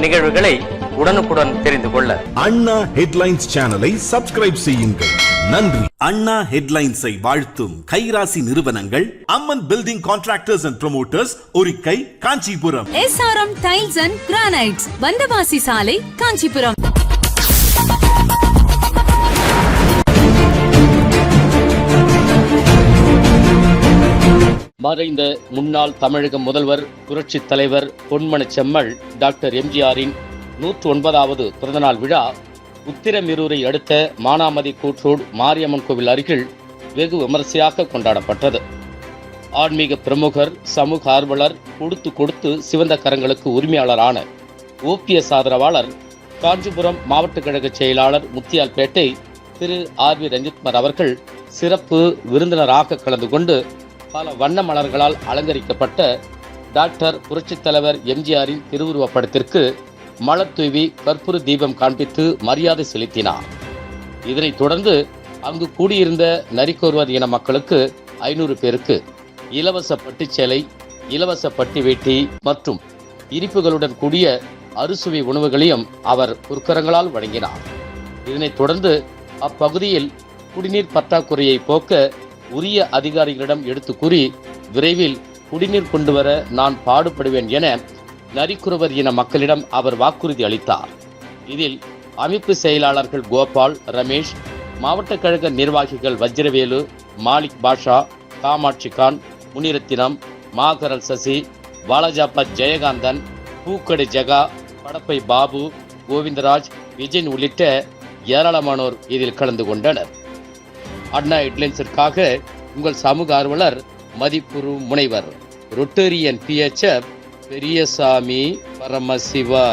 நிகழ்வுகளை உடனுக்குடன் தெரிந்து கொள்ள அண்ணா ஹெட்லைன்ஸ் சேனலை சப்ஸ்கிரைப் செய்யுங்கள். நன்றி. அண்ணா ஹெட்லைன்ஸை வாழ்த்தும் கைராசி நிறுவனங்கள் Amman building contractors and promoters, Orikkai, Kanchipuram. SRM tiles and granites, Vandavasi சாலை, காஞ்சிபுரம். மறைந்த முன்னாள் தமிழக முதல்வர் புரட்சித் தலைவர் பொன்மன செம்மல் டாக்டர் எம்ஜிஆரின் 109வது பிறந்தநாள் விழா உத்திரமேரூரை அடுத்த மானாமதி கூட்ரோடு மாரியம்மன் கோவில் அருகில் வெகு விமரிசையாக கொண்டாடப்பட்டது. ஆன்மீக பிரமுகர், சமூக ஆர்வலர், கொடுத்து சிவந்த கரங்களுக்கு உரிமையாளரான OPS ஆதரவாளர், காஞ்சிபுரம் மாவட்ட கழக செயலாளர் முத்தியால்பேட்டை திரு RV ரஞ்சித்குமார் அவர்கள் சிறப்பு விருந்தினராக கலந்து கொண்டு பல வண்ண மலர்களால் அலங்கரிக்கப்பட்ட டாக்டர் புரட்சித் தலைவர் எம்ஜிஆரின் திருவுருவப் படத்திற்கு மலர் தூவி கற்பூர தீபம் காண்பித்து மரியாதை செலுத்தினார். இதனைத் தொடர்ந்து அங்கு கூடியிருந்த நரிக்கோர்வர் இன மக்களுக்கு 500 பேருக்கு இலவச பட்டுச்சேலை, இலவச பட்டு வேட்டி மற்றும் இனிப்புகளுடன் கூடிய அறுசுவை உணவுகளையும் அவர் பொற்கரங்களால் வழங்கினார். இதனைத் தொடர்ந்து அப்பகுதியில் குடிநீர் பற்றாக்குறையை போக்க உரிய அதிகாரிகளிடம் எடுத்து கூறி விரைவில் குடிநீர் கொண்டு வர நான் பாடுபடுவேன் என நரிக்குறவர் இன மக்களிடம் அவர் வாக்குறுதி அளித்தார். இதில் அமைப்பு செயலாளர்கள் கோபால், ரமேஷ், மாவட்ட கழக நிர்வாகிகள் வஜ்ரவேலு, மாலிக் பாஷா, காமாட்சி கான், முனிரத்தினம், மாகரல் சசி, வாலாஜாபாத் ஜெயகாந்தன், பூக்கடை ஜெகா, படப்பை பாபு, கோவிந்தராஜ், விஜயன் உள்ளிட்ட ஏராளமானோர் இதில் கலந்து கொண்டனர். அண்ணா ஹெட்லைன்ஸிற்காக உங்கள் சமூக ஆர்வலர் மதிப்புறு முனைவர் ரொட்டேரியன் PHF பெரியசாமி பரமசிவா.